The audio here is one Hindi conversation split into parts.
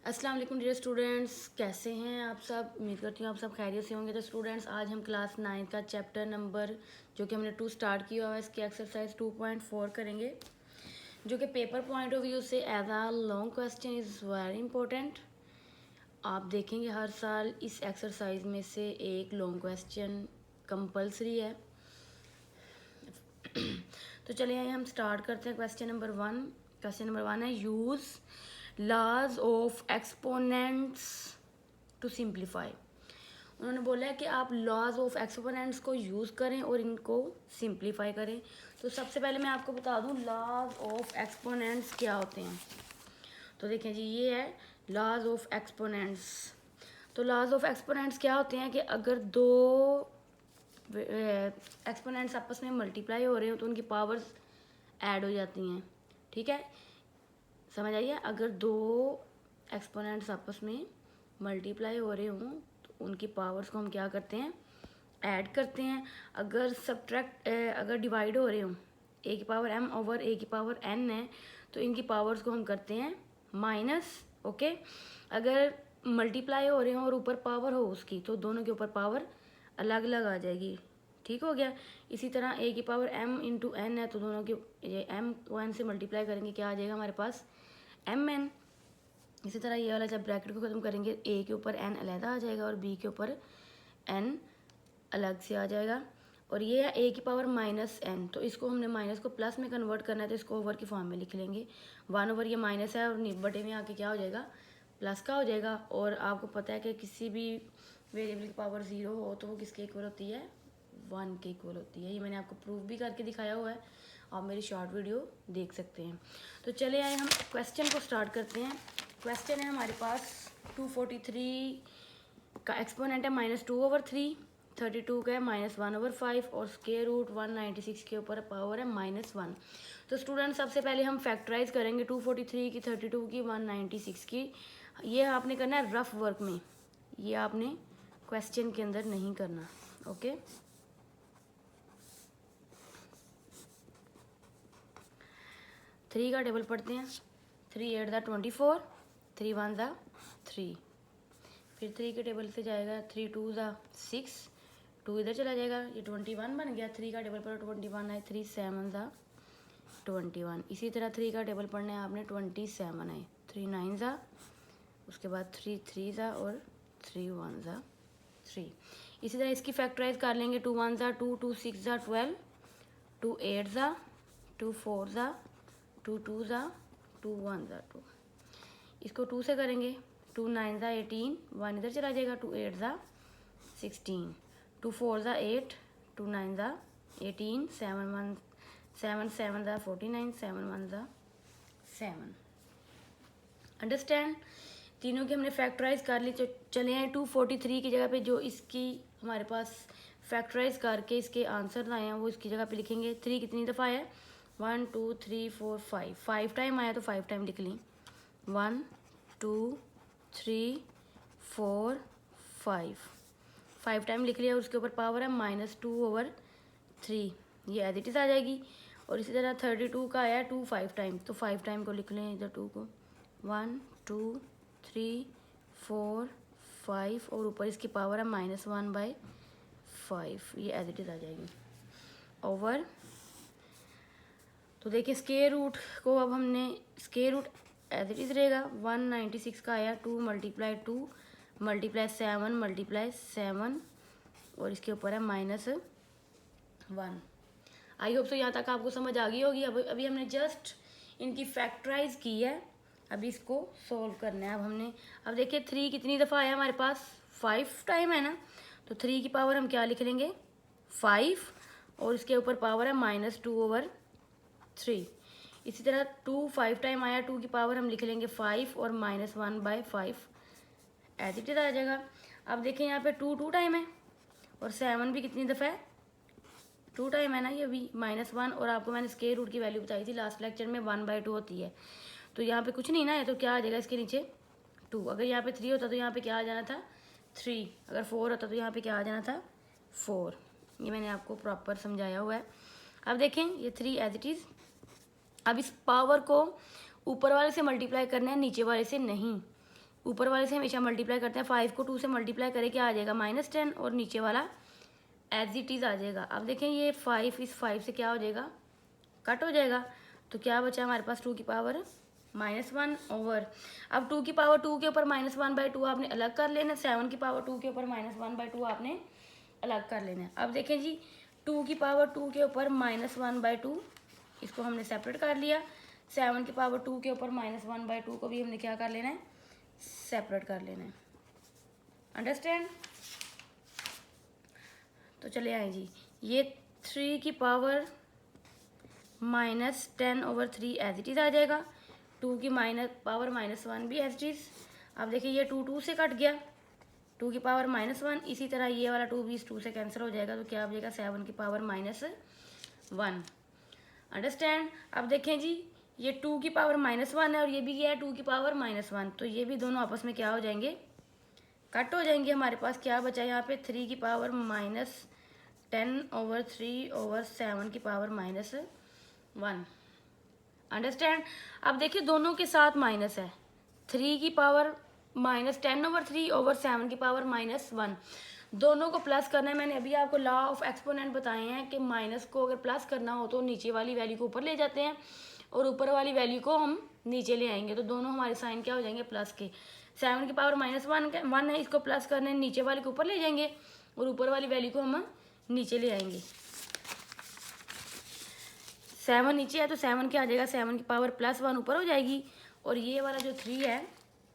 अस्सलाम वालेकुम डियर स्टूडेंट्स, कैसे हैं आप सब। उम्मीद करती हूँ आप सब खैरियत से होंगे। तो स्टूडेंट्स, आज हम क्लास 9 का चैप्टर नंबर जो कि हमने 2 स्टार्ट किया हुआ है, इसकी एक्सरसाइज 2.4 करेंगे, जो कि पेपर पॉइंट ऑफ व्यू से as a long question is very important. आप देखेंगे हर साल इस एक्सरसाइज में से एक लॉन्ग क्वेश्चन कंपल्सरी है। तो चलिए हम स्टार्ट करते हैं। क्वेश्चन नंबर 1 है use laws of exponents to simplify. उन्होंने बोला है कि आप लॉज ऑफ एक्सपोनेंट्स को यूज़ करें और इनको सिंप्लीफाई करें। तो सबसे पहले मैं आपको बता दूं लॉज ऑफ एक्सपोनेंट्स क्या होते हैं। तो देखें जी, ये है लॉज ऑफ एक्सपोनेंट्स। तो लॉज ऑफ एक्सपोनेंट्स क्या होते हैं कि अगर दो एक्सपोनेंट्स आपस में मल्टीप्लाई हो रहे हो तो उनकी पावर्स ऐड हो जाती हैं। ठीक है, समझ आइए। अगर दो एक्सपोनेंट्स आपस में मल्टीप्लाई हो रहे हों तो उनकी पावर्स को हम क्या करते हैं, ऐड करते हैं। अगर अगर डिवाइड हो रहे हों, ए की पावर m ओवर ए की पावर n है, तो इनकी पावर्स को हम करते हैं माइनस। ओके, अगर मल्टीप्लाई हो रहे हों और ऊपर पावर हो उसकी, तो दोनों के ऊपर पावर अलग अलग आ जाएगी। ठीक हो गया। इसी तरह ए की पावर m इंटू एन है, तो दोनों के ये m को n से मल्टीप्लाई करेंगे, क्या आ जाएगा हमारे पास एम एन। इसी तरह ये वाला जब ब्रैकेट को ख़त्म करेंगे, ए के ऊपर n अलहदा आ जाएगा और बी के ऊपर n अलग से आ जाएगा। और ये है ए की पावर माइनस एन, तो इसको हमने माइनस को प्लस में कन्वर्ट करना है, तो इसको ओवर की फॉर्म में लिख लेंगे। 1 ओवर ये माइनस है और बटे में आके क्या हो जाएगा, प्लस का हो जाएगा। और आपको पता है कि किसी भी वेरिएबल की पावर 0 हो तो वो किसके इक्वल होती है, 1 के इक्वल होती है। ये मैंने आपको प्रूफ भी करके दिखाया हुआ है, आप मेरी शॉर्ट वीडियो देख सकते हैं। तो चले आए हम क्वेश्चन को स्टार्ट करते हैं। क्वेश्चन है हमारे पास 243 का एक्सपोनेंट है -2/3, 32 का है -1/5 और स्क्वायर रूट 196 के ऊपर पावर है -1। तो स्टूडेंट सबसे पहले हम फैक्टराइज करेंगे 243 की, 32 की, 196 की। ये आपने करना है रफ वर्क में, ये आपने क्वेश्चन के अंदर नहीं करना। ओके, 3 का टेबल पढ़ते हैं। 3 8 दा 24, 3 1 दा 3। फिर 3 के टेबल से जाएगा 3 2 दा 6, 2 इधर चला जाएगा, ये 21 बन गया। 3 का टेबल पर 21 है, 3 7 दा 21। इसी तरह 3 का टेबल पढ़ना है आपने, 27 है, 3 9 दा, उसके बाद 3 3 दा और 3 1 दा 3। इसी तरह इसकी फैक्टराइज कर लेंगे। 2 1 दा 2, 2 6 दा 12, 2 8 दा 2 4 दा 2 2 दा 2 1 दा 2। इसको 2 से करेंगे। 2 9 दा 18, 1 इधर चला जाएगा, 2 8 दा 16, 2 4 दा 8, 2 9 दा 18, 7 7 दा 49, 7 1 दा 7। अंडरस्टैंड। तीनों की हमने फैक्टराइज कर ली। तो चले आए 243 की जगह पे, जो इसकी हमारे पास फैक्टराइज करके इसके आंसर आए हैं वो इसकी जगह पे लिखेंगे। 3 कितनी दफ़ा है, 1 2 3 4 5, 5 टाइम आया तो 5 टाइम लिख ली। 1 2 3 4 5 टाइम लिख लिया। उसके ऊपर पावर है -2/3, ये एज इट इज़ आ जाएगी। और इसी तरह 32 का आया 2 5 टाइम, तो 5 टाइम को लिख लें इधर 2 को। 1 2 3 4 5 और ऊपर इसकी पावर है -1/5, ये एज इट इज़ आ जाएगी ओवर। तो देखिए स्क्वायर रूट को अब हमने, square root as it is रहेगा। 196 का आया 2 मल्टीप्लाई 2 मल्टीप्लाई 7 मल्टीप्लाई 7 और इसके ऊपर है -1। आई होप सो यहाँ तक आपको समझ आ गई होगी। अब अभी हमने जस्ट इनकी फैक्टराइज की है, अभी इसको सोल्व करना है। अब देखिए 3 कितनी दफ़ा आया हमारे पास, 5 टाइम है ना, तो 3 की पावर हम क्या लिख लेंगे, 5 और इसके ऊपर पावर है -2/3। इसी तरह 2 5 टाइम आया, 2 की पावर हम लिख लेंगे 5 और -1/5 एज इट इज़ आ जाएगा। अब देखें यहाँ पे 2 2 टाइम है और 7 भी कितनी दफ़ा है, 2 टाइम है ना, ये भी -1। और आपको मैंने स्क्वायर रूट की वैल्यू बताई थी लास्ट लेक्चर में, 1/2 होती है। तो यहाँ पे कुछ नहीं ना है, तो क्या आ जाएगा इसके नीचे 2। अगर यहाँ पे 3 होता तो यहाँ पे क्या आ जाना था 3, अगर 4 होता तो यहाँ पे क्या आ जाना था 4। ये मैंने आपको प्रॉपर समझाया हुआ है। अब देखें ये 3 एज इट इज़। अब इस पावर को ऊपर वाले से मल्टीप्लाई करना है, नीचे वाले से नहीं। ऊपर वाले से हमेशा मल्टीप्लाई करते हैं, 5 को 2 से मल्टीप्लाई करें क्या आ जाएगा -10 और नीचे वाला एज इट इज़ आ जाएगा। अब देखें ये 5 इस 5 से क्या हो जाएगा, कट हो जाएगा। तो क्या बचा हमारे पास 2 की पावर -1 ओवर, अब 2 की पावर 2 के ऊपर -1/2 आपने अलग कर लेना, 7 की पावर 2 के ऊपर -1/2 आपने अलग कर लेना है। अब देखें जी 2 की पावर 2 के ऊपर -1/2 इसको हमने सेपरेट कर लिया, 7 की पावर 2 के ऊपर -1/2 को भी हमने क्या कर लेना है, सेपरेट कर लेना है। अंडरस्टैंड। तो चले आए जी, ये 3 की पावर -10/3 एज इट इज़ आ जाएगा, 2 की पावर -1 भी एज इट इज़। अब देखिए ये 2 2 से कट गया, 2 की पावर -1, इसी तरह ये वाला 2 भी इस 2 से कैंसिल हो जाएगा, तो क्या हो जाएगा 7 की पावर -1। अंडरस्टैंड। अब देखें जी ये 2 की पावर -1 है और ये भी क्या है 2 की पावर -1, तो ये भी दोनों आपस में क्या हो जाएंगे, कट हो जाएंगे। हमारे पास क्या बचा यहाँ पे 3 की पावर -10/3/7 की पावर -1। अंडरस्टैंड। अब देखिए दोनों के साथ माइनस है, 3 की पावर -10/3/7 की पावर -1, दोनों को प्लस करना है। मैंने अभी आपको लॉ ऑफ एक्सपोनेंट बताए हैं कि माइनस को अगर प्लस करना हो तो नीचे वाली वैल्यू को ऊपर ले जाते हैं और ऊपर वाली वैल्यू को हम नीचे ले आएंगे, तो दोनों हमारे साइन क्या हो जाएंगे, प्लस के। 7 की पावर -1 है, इसको प्लस करने नीचे वाले को ऊपर ले जाएंगे और ऊपर वाली वैल्यू को हम नीचे ले आएंगे। 7 नीचे है तो 7 क्या आ जाएगा, 7 की पावर +1 ऊपर हो जाएगी और ये वाला जो 3 है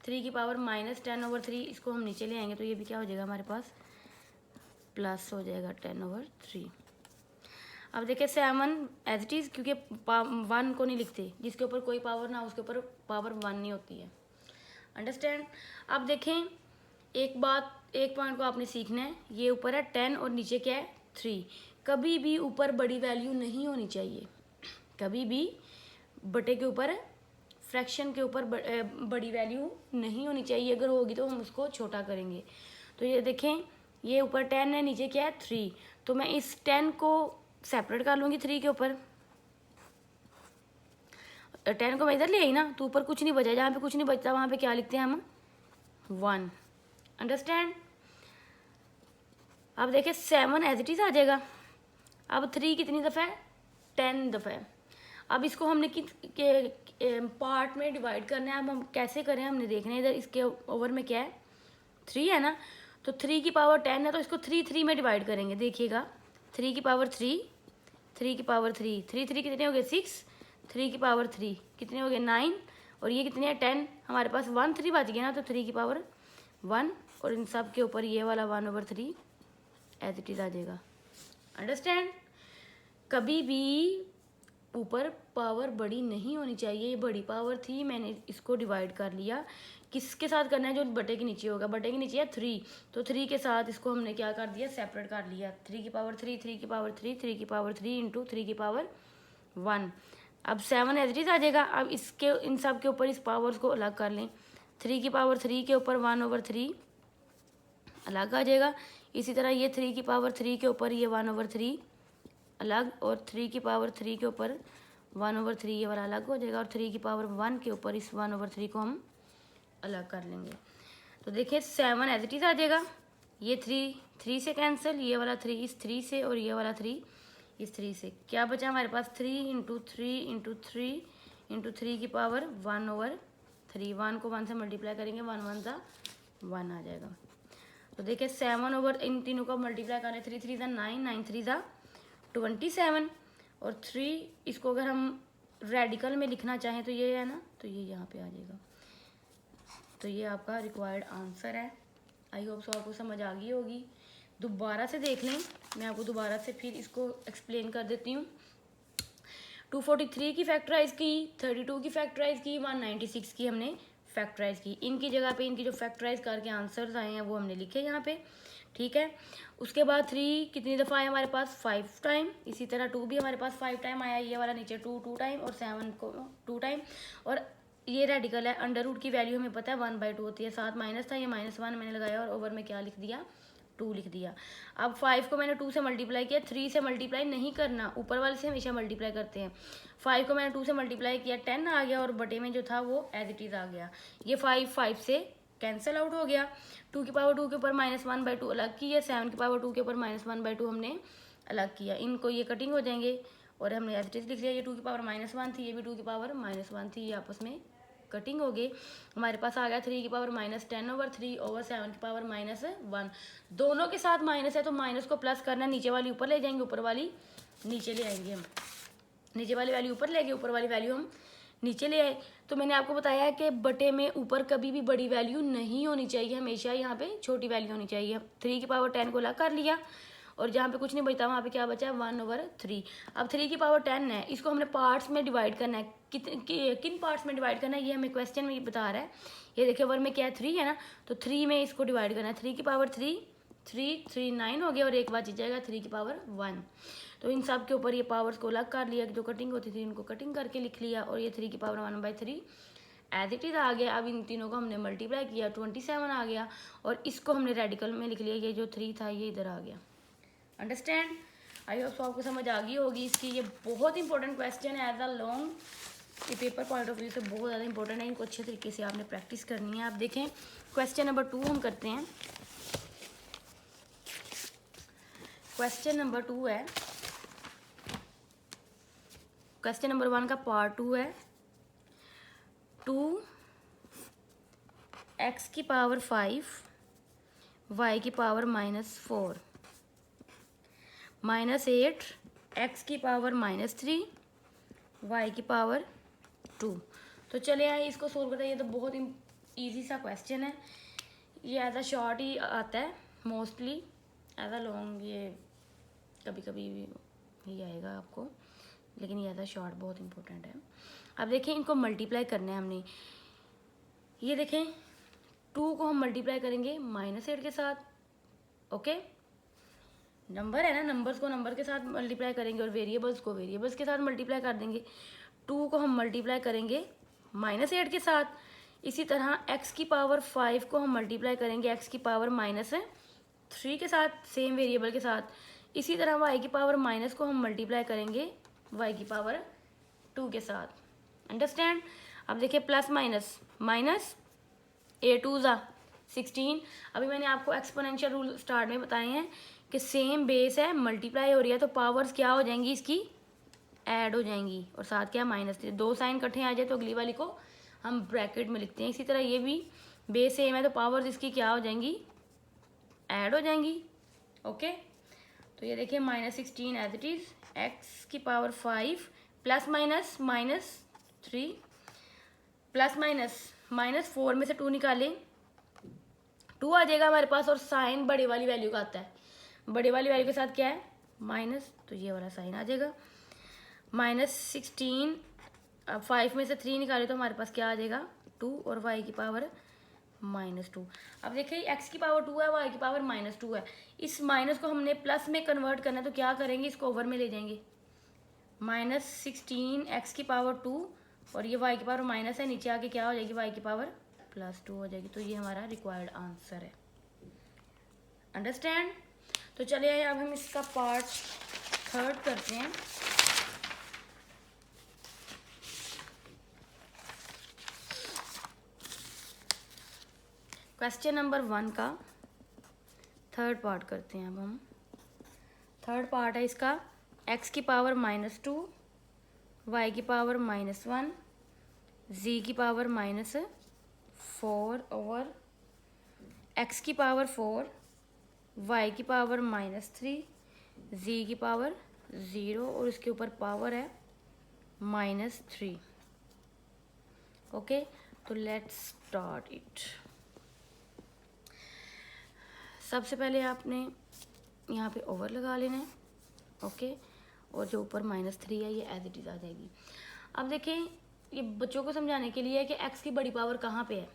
3 की पावर -10/3 इसको हम नीचे ले आएंगे, तो ये भी क्या हो जाएगा हमारे पास प्लस हो जाएगा 10/3। अब देखिए 7 एज इट इज़, क्योंकि 1 को नहीं लिखते, जिसके ऊपर कोई पावर ना उसके ऊपर पावर 1 नहीं होती है। अंडरस्टैंड। अब देखें एक पॉइंट को आपने सीखना है, ये ऊपर है 10 और नीचे क्या है 3, कभी भी ऊपर बड़ी वैल्यू नहीं होनी चाहिए, कभी भी बटे के ऊपर फ्रैक्शन के ऊपर बड़ी वैल्यू नहीं होनी चाहिए, अगर होगी तो हम उसको छोटा करेंगे। तो ये देखें ये ऊपर 10 है, नीचे क्या है 3, तो मैं इस 10 को सेपरेट कर लूँगी 3 के ऊपर, 10 को मैं इधर ले आई ना, तो ऊपर कुछ नहीं बचा, जहाँ पे कुछ नहीं बचता वहाँ पे क्या लिखते हैं हम 1। अंडरस्टैंड। अब देखिए 7 एज इट इज़ आ जाएगा। अब 3 कितनी दफ़ा है, 10 दफ़ा है। अब इसको हमने पार्ट में डिवाइड करना है, अब हम कैसे करें हमने देखना है। इधर इसके ओवर में क्या है 3 है ना, तो 3 की पावर 10 है, तो इसको 3 में डिवाइड करेंगे। देखिएगा 3 की पावर 3, 3 की पावर 3, 3 कितने हो गए 6, 3 की पावर 3 कितने हो गए 9 और ये कितने हैं 10, हमारे पास 1 3 बच गया ना, तो 3 की पावर 1 और इन सब के ऊपर ये वाला 1/3 एज इट इज़ आ जाएगा। अंडरस्टैंड। कभी भी ऊपर पावर बड़ी नहीं होनी चाहिए, ये बड़ी पावर थी, मैंने इसको डिवाइड कर लिया, किसके साथ करना है जो बटे के नीचे होगा, बटे के नीचे है 3, तो 3 के साथ इसको हमने क्या कर दिया, सेपरेट कर लिया। 3 की पावर 3, 3 की पावर 3, 3 की पावर 3 इंटू 3 की पावर 1। अब 7 एज इट इज़ आ जाएगा। अब इसके इन सब के ऊपर इस पावर्स को अलग कर लें, 3 की पावर 3 के ऊपर 1/3 अलग आ जाएगा, इसी तरह ये 3 की पावर 3 के ऊपर ये 1/3 अलग, और 3 की पावर 3 के ऊपर 1/3 ये वाला अलग हो जाएगा, और 3 की पावर 1 के ऊपर इस 1/3 को हम अलग कर लेंगे। तो देखिए 7 एज इट इज़ आ जाएगा, ये 3 से कैंसिल, ये वाला 3 इस 3 से और ये वाला 3 इस 3 से, क्या बचा हमारे पास 3 इंटू 3 इंटू 3 इंटू 3 की पावर 1/3, 1 को 1 से मल्टीप्लाई करेंगे, 1 1 सा 1 आ जाएगा। तो देखिए 7 ओवर इन तीनों का मल्टीप्लाई करें, 3 3 सा 9, 9 3 सा 27 और 3 इसको अगर हम रेडिकल में लिखना चाहें तो ये है ना, तो ये यहाँ पे आ जाएगा। तो ये आपका रिक्वायर्ड आंसर है। आई होप सो आपको समझ आ गई होगी। दोबारा से देख लें, मैं आपको दोबारा से फिर इसको एक्सप्लेन कर देती हूँ। 243 की फैक्टराइज की, 32 की फैक्टराइज की, 196 की हमने फैक्टराइज की। इनकी जगह पे इनकी जो फैक्टराइज करके आंसर्स आए हैं वो हमने लिखे यहाँ पे, ठीक है। उसके बाद 3 कितनी दफ़ा आया हमारे पास 5 टाइम, इसी तरह 2 भी हमारे पास 5 टाइम आया, ये वाला नीचे 2 टाइम और 7 को 2 टाइम, और ये रेडिकल है, अंडर रूट की वैल्यू हमें पता है 1/2 होती है, साथ माइनस था, ये -1 मैंने लगाया और ओवर में क्या लिख दिया 2 लिख दिया। अब 5 को मैंने 2 से मल्टीप्लाई किया, 3 से मल्टीप्लाई नहीं करना, ऊपर वाले से हमेशा मल्टीप्लाई करते हैं। 5 को मैंने 2 से मल्टीप्लाई किया, 10 आ गया और बटे में जो था वो एज इट इज़ आ गया। ये 5 5 से कैंसिल आउट हो गया। 2 की पावर 2 के ऊपर -1/2 अलग किया, 7 की पावर 2 के ऊपर -1/2 हमने अलग किया। इनको ये कटिंग हो जाएंगे और हमने एज इट इज लिख लिया। ये 2 की पावर -1 थी, ये भी 2 की पावर -1 थी, ये आपस में कटिंग हो गई। हमारे पास आ गया 3 की पावर -10/3 ओवर 7 की पावर -1। दोनों के साथ माइनस है तो माइनस को प्लस करना, नीचे वाली ऊपर ले जाएंगे, ऊपर वाली नीचे ले आएंगे हम। नीचे वाली वैल्यू ऊपर ले गए, ऊपर वाली वैल्यू हम नीचे ले आए। तो मैंने आपको बताया कि बटे में ऊपर कभी भी बड़ी वैल्यू नहीं होनी चाहिए, हमेशा यहाँ पे छोटी वैल्यू होनी चाहिए। 3 की पावर 10 को अलग कर लिया और जहाँ पे कुछ नहीं बचता वहाँ पे क्या बचा है 1/3। अब 3 की पावर 10 है, इसको हमने पार्ट्स में डिवाइड करना है। किन पार्ट्स में डिवाइड करना है ये हमें क्वेश्चन में बता रहा है। ये देखिए वर्ग में क्या है 3 है ना, तो 3 में इसको डिवाइड करना है। 3 की पावर 3 3 9 हो गया और एक बार जाएगा 3 की पावर 1। तो इन सब के ऊपर ये पावर्स को अलग कर लिया, जो कटिंग होती थी इनको कटिंग करके लिख लिया और ये 3 की पावर 1/3 एज इट इज आ गया। अब इन तीनों को हमने मल्टीप्लाई किया, 27 आ गया और इसको हमने रेडिकल में लिख लिया। ये जो 3 था ये इधर आ गया। अंडरस्टैंड? आई होप आपको समझ आ गई होगी इसकी। ये बहुत इंपॉर्टेंट क्वेश्चन है एज अ लॉन्ग, ये पेपर पॉइंट ऑफ व्यू से बहुत ज़्यादा इंपॉर्टेंट है। इनको अच्छे तरीके से आपने प्रैक्टिस करनी है। आप देखें क्वेश्चन नंबर 2 हम करते हैं। क्वेश्चन नंबर 2 है, क्वेश्चन नंबर 1 का पार्ट 2 है। 2x की पावर 5 y की पावर -4 -8 x की पावर -3 y की पावर 2। तो चले आए इसको सोल्व करते हैं। ये तो बहुत ईजी सा क्वेश्चन है। ये एज अ शॉर्ट ही आता है मोस्टली, एज अ लॉन्ग ये कभी कभी ही आएगा आपको, लेकिन ये एज अ शॉर्ट बहुत इंपॉर्टेंट है। अब देखें इनको मल्टीप्लाई करना है हमने। ये देखें 2 को हम मल्टीप्लाई करेंगे -8 के साथ। ओके, नंबर है ना, नंबर्स को नंबर के साथ मल्टीप्लाई करेंगे और वेरिएबल्स को वेरिएबल्स के साथ मल्टीप्लाई कर देंगे। 2 को हम मल्टीप्लाई करेंगे -8 के साथ। इसी तरह x की पावर 5 को हम मल्टीप्लाई करेंगे x की पावर -3 के साथ, सेम वेरिएबल के साथ। इसी तरह y की पावर माइनस को हम मल्टीप्लाई करेंगे y की पावर 2 के साथ। अंडरस्टैंड? अब देखिए प्लस माइनस a 2 ज़ा 16। अभी मैंने आपको एक्सपोनेंशियल रूल स्टार्ट में बताए हैं कि सेम बेस है, मल्टीप्लाई हो रही है तो पावर्स क्या हो जाएंगी इसकी, ऐड हो जाएंगी और साथ क्या -3। दो साइन इकट्ठे आ जाए तो अगली वाली को हम ब्रैकेट में लिखते हैं। इसी तरह ये भी बेस सेम है तो पावर्स इसकी क्या हो जाएंगी, ऐड हो जाएंगी। ओके, तो ये देखिए -16 एज इट इज, x की पावर 5 प्लस -3 प्लस -4 में से 2 निकालें, 2 आ जाएगा हमारे पास और साइन बड़े वाली वैल्यू का आता है। बड़े वाली वैल्यू के साथ क्या है माइनस, तो ये वाला साइन आ जाएगा। -16, अब 5 में से 3 निकाले तो हमारे पास क्या आ जाएगा 2 और y की पावर -2। अब देखिए x की पावर 2 है, y की पावर -2 है। इस माइनस को हमने प्लस में कन्वर्ट करना है तो क्या करेंगे, इसको ओवर में ले जाएंगे। -16 x की पावर 2 और ये y की पावर माइनस है, नीचे आके क्या हो जाएगी y की पावर +2 हो जाएगी। तो ये हमारा रिक्वायर्ड आंसर है। अंडरस्टैंड? तो चलिए अब हम इसका पार्ट 3 करते हैं। क्वेश्चन नंबर 1 का 3rd पार्ट करते हैं। अब हम 3rd पार्ट है इसका, x की पावर -2 y की पावर -1 z की पावर -4 और x की पावर 4 y की पावर -3 z की पावर 0 और इसके ऊपर पावर है -3। ओके, तो लेट्स स्टार्ट इट। सबसे पहले आपने यहाँ पे ओवर लगा लेना है। ओके, और जो ऊपर -3 है ये एज इट इज आ जाएगी। अब देखें ये बच्चों को समझाने के लिए है कि x की बड़ी पावर कहाँ पे है।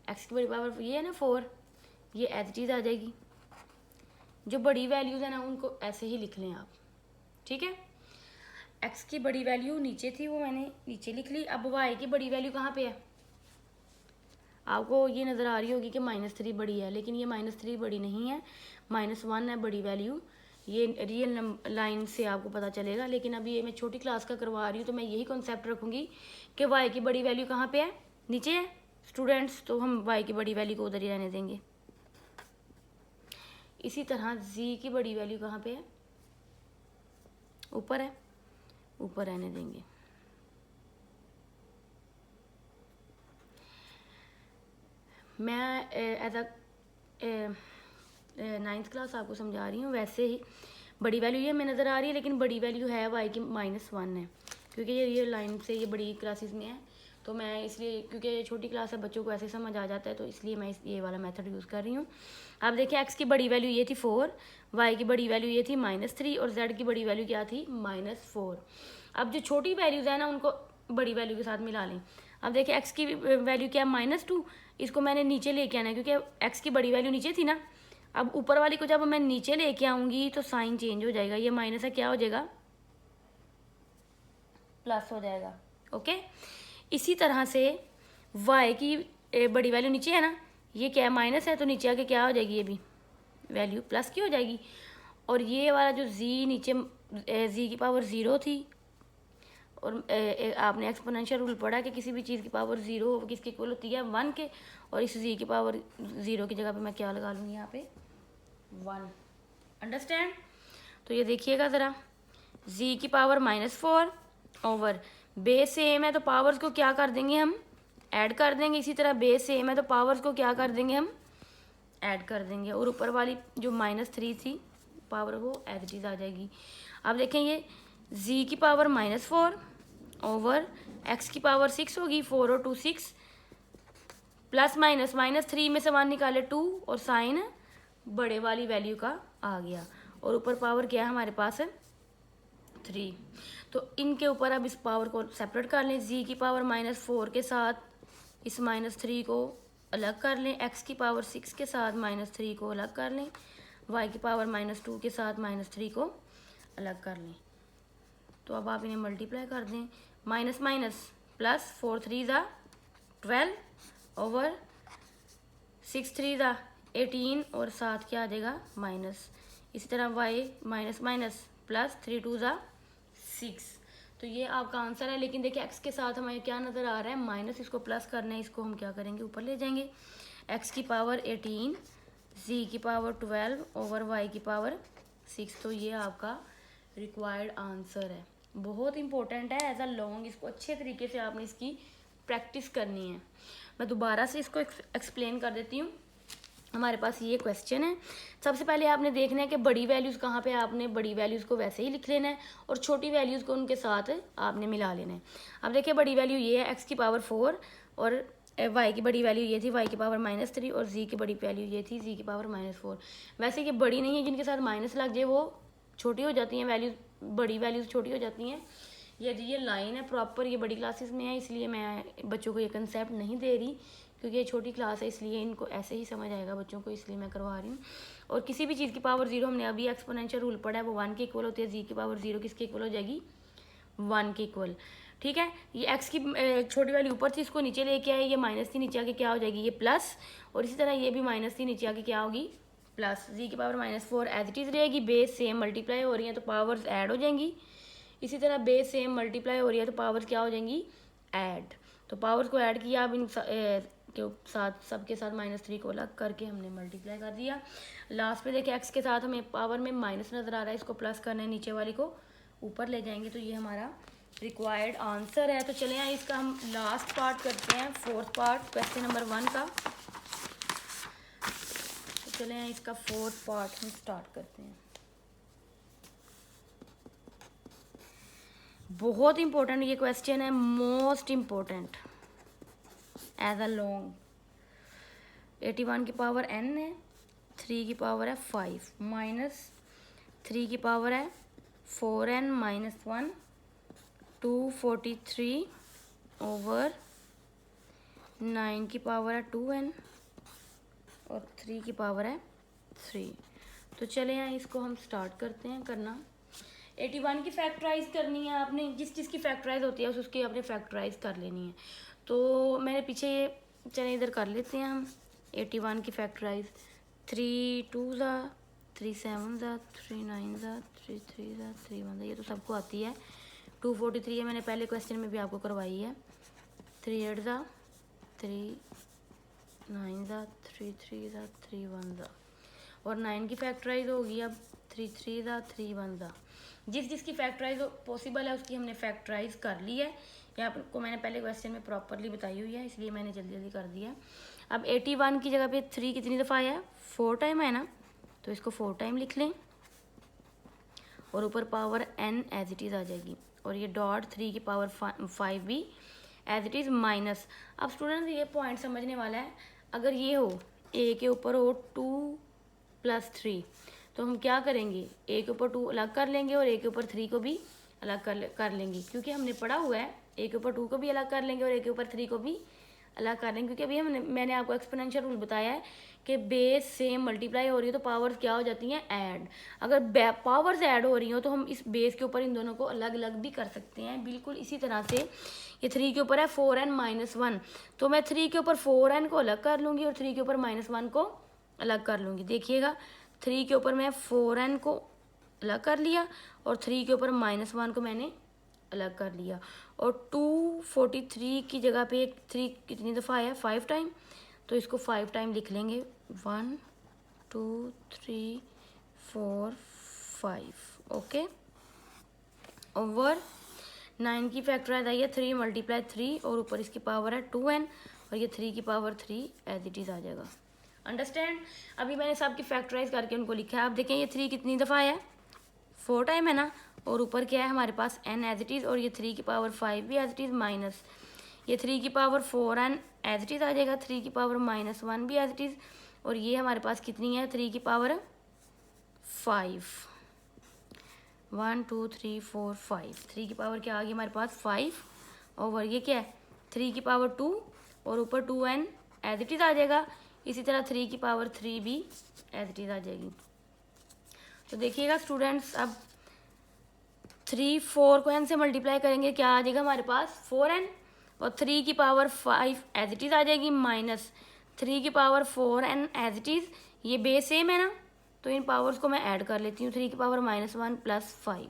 x की बड़ी पावर ये है ना 4, ये एज इट इज आ जाएगी। जो बड़ी वैल्यूज है ना उनको ऐसे ही लिख लें आप, ठीक है। x की बड़ी वैल्यू नीचे थी वो मैंने नीचे लिख ली। अब y की बड़ी वैल्यू कहाँ पे है, आपको ये नज़र आ रही होगी कि -3 बड़ी है, लेकिन ये -3 बड़ी नहीं है, -1 है बड़ी वैल्यू। ये रियल लाइन से आपको पता चलेगा, लेकिन अभी ये मैं छोटी क्लास का करवा रही हूँ तो मैं यही कॉन्सेप्ट रखूँगी कि y की बड़ी वैल्यू कहाँ पे है, नीचे है। स्टूडेंट्स, तो हम y की बड़ी वैल्यू को उधर ही रहने देंगे। इसी तरह z की बड़ी वैल्यू कहाँ पे है, ऊपर है, ऊपर रहने देंगे। मैं एज अ 9th क्लास आपको समझा रही हूँ। वैसे ही बड़ी वैल्यू ये हमें नज़र आ रही है, लेकिन बड़ी वैल्यू है y की -1 है, क्योंकि ये लाइन से ये बड़ी क्लासेस में है। तो मैं इसलिए, क्योंकि ये छोटी क्लास है, बच्चों को ऐसे समझ आ जाता है, तो इसलिए मैं ये वाला मेथड यूज़ कर रही हूँ। अब देखिए x की बड़ी वैल्यू ये थी 4, y की बड़ी वैल्यू ये थी -3 और z की बड़ी वैल्यू क्या थी, -4। अब जो छोटी वैल्यूज़ है ना, उनको बड़ी वैल्यू के साथ मिला लें। अब देखिए x की वैल्यू क्या है, -2, इसको मैंने नीचे लेके आना है, क्योंकि x की बड़ी वैल्यू नीचे थी ना। अब ऊपर वाली को जब मैं नीचे लेके आऊँगी तो साइन चेंज हो जाएगा, ये माइनस है, क्या हो जाएगा, प्लस हो जाएगा। ओके, इसी तरह से y की बड़ी वैल्यू नीचे है ना, ये क्या है, माइनस है, तो नीचे आके क्या हो जाएगी, ये भी वैल्यू प्लस की हो जाएगी। और ये वाला जो z नीचे z की पावर 0 थी, और आपने एक्सपोनेंशियल रूल पढ़ा कि किसी भी चीज़ की पावर 0 किसके इक्वल होती है, 1 के। और इस z की पावर 0 की जगह पे मैं क्या लगा लूँगी, यहाँ पे 1। अंडरस्टैंड? तो ये देखिएगा ज़रा, z की पावर -4 ओवर बेस सेम है, तो पावर्स को क्या कर देंगे हम, ऐड कर देंगे। इसी तरह बेस सेम है, तो पावर्स को क्या कर देंगे हम, ऐड कर देंगे। और ऊपर वाली जो -3 थी पावर, वो एज इट इज़ आ जाएगी। अब देखें, ये z की पावर -4 ओवर x की पावर 6 होगी, 4 और 2 6, प्लस माइनस -3 में से 1 निकाले 2, और साइन बड़े वाली वैल्यू का आ गया। और ऊपर पावर क्या है हमारे पास, 3। तो इनके ऊपर अब इस पावर को सेपरेट कर लें। z की पावर -4 के साथ इस -3 को अलग कर लें, x की पावर 6 के साथ -3 को अलग कर लें, y की पावर -2 के साथ -3 को अलग कर लें। तो अब आप इन्हें मल्टीप्लाई कर दें, माइनस माइनस प्लस, 4 3 ज़ा 12 ओवर 6 3 ज़ा 18, और साथ क्या आ जाएगा, माइनस। इसी तरह y माइनस माइनस प्लस, 3 2 ज़ा 6। तो ये आपका आंसर है। लेकिन देखिए x के साथ हमें क्या नज़र आ रहा है, माइनस, इसको प्लस करना है, इसको हम क्या करेंगे, ऊपर ले जाएंगे। x की पावर 18, z की पावर 12 ओवर y की पावर 6। तो ये आपका रिक्वायर्ड आंसर है। बहुत इंपॉर्टेंट है एज अ लॉन्ग, इसको अच्छे तरीके से आपने इसकी प्रैक्टिस करनी है। मैं दोबारा से इसको एक्सप्लेन कर देती हूँ। हमारे पास ये क्वेश्चन है। सबसे पहले आपने देखना है कि बड़ी वैल्यूज़ कहाँ पे, आपने बड़ी वैल्यूज़ को वैसे ही लिख लेना है, और छोटी वैल्यूज़ को उनके साथ आपने मिला लेना है। अब देखिए, बड़ी वैल्यू ये है, x की पावर 4, और y की बड़ी वैल्यू ये थी, y की पावर -3, और z की बड़ी वैल्यू ये थी, z की पावर -4। वैसे ये बड़ी नहीं है, जिनके साथ माइनस लग जाए वो छोटी हो जाती हैं वैल्यूज़, बड़ी वैल्यूज़ छोटी हो जाती हैं। यदि ये लाइन है प्रॉपर, ये बड़ी क्लासेस में है, इसलिए मैं बच्चों को ये कंसेप्ट नहीं दे रही, क्योंकि ये छोटी क्लास है, इसलिए इनको ऐसे ही समझ आएगा बच्चों को, इसलिए मैं करवा रही हूँ। और किसी भी चीज़ की पावर 0, हमने अभी एक्सपोनेंशियल रूल पढ़ा है, वो 1 के इक्वल होती है। z की पावर 0 किसके इक्वल हो जाएगी, 1 के इक्वल। ठीक है, ये x की छोटी वाली ऊपर थी, इसको नीचे लेके आए, ये माइनस थी, नीचे आके क्या हो जाएगी, ये प्लस। और इसी तरह ये भी माइनस थी, नीचे आके क्या होगी, प्लस। z की पावर -4 एज इट इज़ रहेगी, बेस सेम मल्टीप्लाई हो रही है तो पावर्स ऐड हो जाएंगी। इसी तरह बेस सेम मल्टीप्लाई हो रही है तो पावर्स क्या हो जाएंगी, ऐड। तो पावर्स को ऐड किया, अब इन के साथ, सबके साथ -3 को अलग करके हमने मल्टीप्लाई कर दिया। लास्ट पे देखिए, x के साथ हमें पावर में माइनस नज़र आ रहा है, इसको प्लस करना है, नीचे वाली को ऊपर ले जाएंगे। तो ये हमारा रिक्वायर्ड आंसर है। तो चलें यहाँ इसका हम लास्ट पार्ट करते हैं, 4th पार्ट क्वेश्चन नंबर 1 का। तो चलें यहाँ इसका 4th पार्ट हम स्टार्ट करते हैं। बहुत इंपॉर्टेंट ये क्वेश्चन है, most important as a long. 81 की पावर n है, 3 की पावर है 5, -3 की पावर है 4n -1, 243 ओवर 9 की पावर है 2n, और 3 की पावर है 3। तो चले यहाँ इसको हम स्टार्ट करते हैं करना। 81 की फैक्टराइज करनी है आपने, जिस चीज़ की फैक्टराइज होती है उसकी आपने फैक्टराइज कर लेनी है। तो मैंने पीछे, चले इधर कर लेते हैं हम 81 की फैक्टराइज। 3 2 ज़ा 3 7 ज़ा 3 9 ज़ा 3 3 ज़ा 3 1 ज़ा, ये तो सबको आती है। 243 है, मैंने पहले क्वेश्चन में भी आपको करवाई है। 3 8 ज़ा 3 9 ज़ा 3 3 ज़ा 3 1 ज़ा, और 9 की फैक्टराइज होगी अब 3 3 ज़ा 3 1 ज़ा। जिसकी फैक्टराइज पॉसिबल है उसकी हमने फैक्टराइज कर ली है। ये आपको मैंने पहले क्वेश्चन में प्रॉपरली बताई हुई है, इसलिए मैंने जल्दी जल्दी कर दिया। अब 81 की जगह पे 3 कितनी दफ़ा आया है? 4 टाइम है ना, तो इसको 4 टाइम लिख लें और ऊपर power n as it is आ जाएगी, और ये डॉट 3 की पावर 5 भी एज इट इज़ माइनस। अब स्टूडेंट्स ये पॉइंट समझने वाला है, अगर ये हो a के ऊपर हो 2 + 3, तो हम क्या करेंगे, a के ऊपर 2 अलग कर लेंगे और a के ऊपर 3 को भी अलग कर लेंगे, क्योंकि हमने पढ़ा हुआ है a के ऊपर 2 को भी अलग कर लेंगे और a के ऊपर 3 को भी अलग कर लेंगे, क्योंकि अभी मैंने आपको एक्सपोनेंशियल रूल बताया है कि बेस सेम मल्टीप्लाई हो रही है तो पावर्स क्या हो जाती हैं, ऐड। अगर पावर्स ऐड हो रही हो तो हम इस बेस के ऊपर इन दोनों को अलग अलग भी कर सकते हैं। बिल्कुल इसी तरह से ये 3 के ऊपर है 4n - 1, तो मैं 3 के ऊपर 4n को अलग कर लूँगी और 3 के ऊपर -1 को अलग कर लूँगी। देखिएगा 3 के ऊपर मैं 4n को अलग कर लिया और 3 के ऊपर -1 को मैंने अलग कर लिया, और 243 की जगह पे 3 कितनी दफ़ा आया? 5 टाइम, तो इसको 5 टाइम लिख लेंगे। 1 2 3 4 5, ओके। ओवर 9 की फैक्टराइज आई है 3 × 3 और ऊपर इसकी पावर है 2n और ये 3 की पावर 3 एज इट इज़ आ जाएगा। अंडरस्टैंड? अभी मैंने सबकी फैक्टराइज करके उनको लिखा है। आप देखें ये 3 कितनी दफ़ा आया? 4 टाइम है ना, और ऊपर क्या है हमारे पास n एज इट इज़, और ये 3 की पावर 5 भी एज इट इज़ माइनस, ये 3 की power 4n as it is आ जाएगा, 3 की पावर -1 भी एज इट इज़, और ये हमारे पास कितनी है 3 की पावर 5। 1 2 3 4 5, 3 की पावर क्या आ गई हमारे पास 5, और ये क्या है 3 की पावर 2 और ऊपर 2n एज इट इज़ आ जाएगा। इसी तरह 3 की पावर 3 भी एज इट इज़ आ जाएगी। तो देखिएगा स्टूडेंट्स, अब 3 4 को n से मल्टीप्लाई करेंगे, क्या आ जाएगा हमारे पास 4n, और 3 की पावर 5 एज इट इज़ आ जाएगी माइनस 3 की power 4n as it is. ये बेस सेम है ना, तो इन पावर्स को मैं ऐड कर लेती हूँ, 3 की पावर -1 + 5,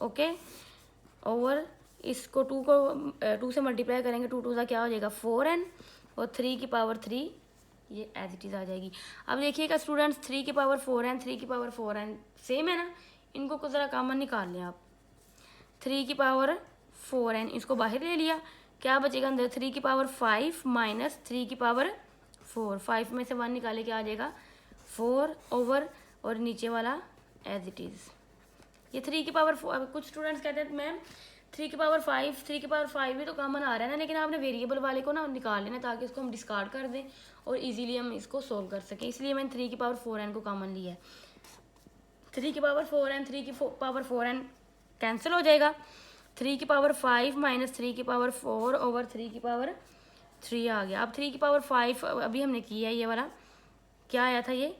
ओके। ओवर इसको 2 से मल्टीप्लाई करेंगे, 2 2 का क्या हो जाएगा 4n, और 3 की पावर 3 ये एज इट इज़ आ जाएगी। अब देखिएगा स्टूडेंट्स 3 की पावर 4n 3 की पावर 4n सेम है ना, इनको कुछ ज़रा कॉमन निकाल लें आप। 3 की पावर 4n इसको बाहर ले लिया, क्या बचेगा अंदर 3 की पावर 5 - 3 की पावर 4, 5 में से 1 निकाले क्या आ जाएगा 4 ओवर, और नीचे वाला एज इट इज़। ये 3 की पावर 4, कुछ स्टूडेंट्स कहते हैं मैम 3 की पावर 5 भी तो कॉमन आ रहा है ना, लेकिन आपने वेरिएबल वाले को ना निकाल लेना ताकि इसको हम डिस्कार्ड कर दें और इजीली हम इसको सोल्व कर सकें, इसलिए मैंने 3 की पावर 4n को कॉमन लिया है। 3 की पावर 4n 3 की पावर 4n कैंसिल हो जाएगा, 3 की पावर 5 - 3 की पावर 4 ओवर 3 की पावर 3 आ गया। अब 3 की पावर 5 अभी हमने किया है, ये वाला क्या आया था ये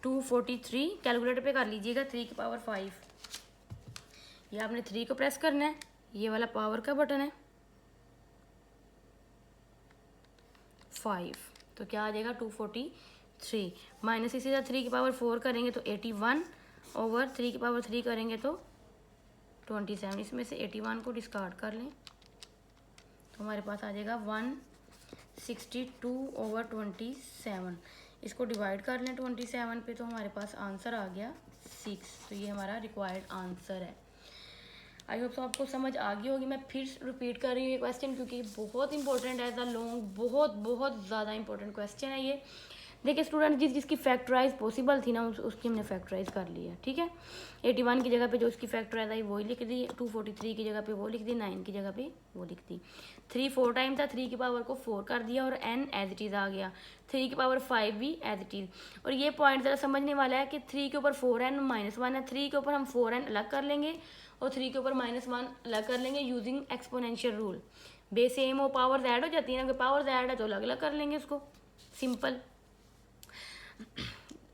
243, कैलकुलेटर पे कर लीजिएगा 3 की पावर 5, ये आपने 3 को प्रेस करना है, ये वाला पावर का बटन है 5, तो क्या आ जाएगा 243 माइनस इसी तरह 3 की पावर 4 करेंगे तो 81 ओवर 3 की पावर 3 करेंगे तो 27, इसमें से 81 को डिस्कार्ड कर लें तो हमारे पास आ जाएगा 162 ओवर 27, इसको डिवाइड कर लें 27 पे तो हमारे पास आंसर आ गया 6, तो ये हमारा रिक्वायर्ड आंसर है। आई होप तो आपको समझ आ गई होगी। मैं फिर रिपीट कर रही हूँ ये क्वेश्चन क्योंकि बहुत इंपॉर्टेंट है, द लॉन्ग बहुत ज़्यादा इंपॉर्टेंट क्वेश्चन है ये। देखिए स्टूडेंट जिसकी फैक्टराइज पॉसिबल थी ना उसकी हमने फैक्टराइज कर ली है, ठीक है। 81 की जगह पे जो उसकी फैक्टराइज आई वही लिख दी, 243 की जगह पे वो लिख दी, 9 की जगह पे वो लिख दी। 3 4 टाइम था, 3 की पावर को 4 कर दिया और n एज इट इज़ आ गया, 3 की पावर 5 भी एज इट इज़। और ये पॉइंट ज़रा समझने वाला है कि 3 के ऊपर 4n -1 है, 3 के ऊपर हम 4n अलग कर लेंगे और 3 के ऊपर -1 अलग कर लेंगे using exponential rule. Base same हो पावर्स ऐड हो जाती है ना, अगर पावर्स ऐड है तो अलग अलग कर लेंगे उसको, सिंपल।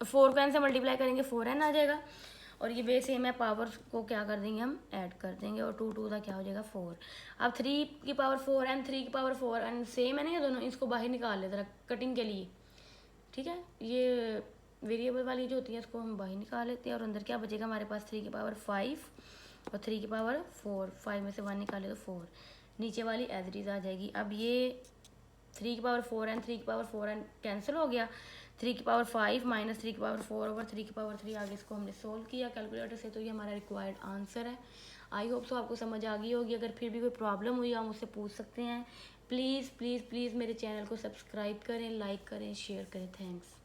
4 को n से मल्टीप्लाई करेंगे 4n आ जाएगा, और ये बेस सेम है, पावर को क्या कर देंगे हम ऐड कर देंगे, और 2 2 का क्या हो जाएगा 4। अब 3 की पावर 4n 3 की पावर 4n सेम है ना ये दोनों, इसको बाहर निकाल लेते हैं कटिंग के लिए, ठीक है। ये वेरिएबल वाली जो होती है इसको हम बाहर निकाल लेते हैं, और अंदर क्या बचेगा हमारे पास 3 की पावर 5 और 3 की पावर 4, 5 में से 1 निकाले तो 4, नीचे वाली एज इट इज़ आ जाएगी। अब ये 3 की पावर 4 एन 3 की पावर 4 एन कैंसिल हो गया। 3 की पावर 5 माइनस 3 की पावर 4/3 आगे इसको हमने सोल्व किया कैलकुलेटर से, तो ये हमारा रिक्वायर्ड आंसर है। आई होप सो आपको समझ आ गई होगी। अगर फिर भी कोई प्रॉब्लम हुई आप मुझसे पूछ सकते हैं। प्लीज़ प्लीज़ प्लीज़ मेरे चैनल को सब्सक्राइब करें, लाइक करें, शेयर करें। थैंक्स।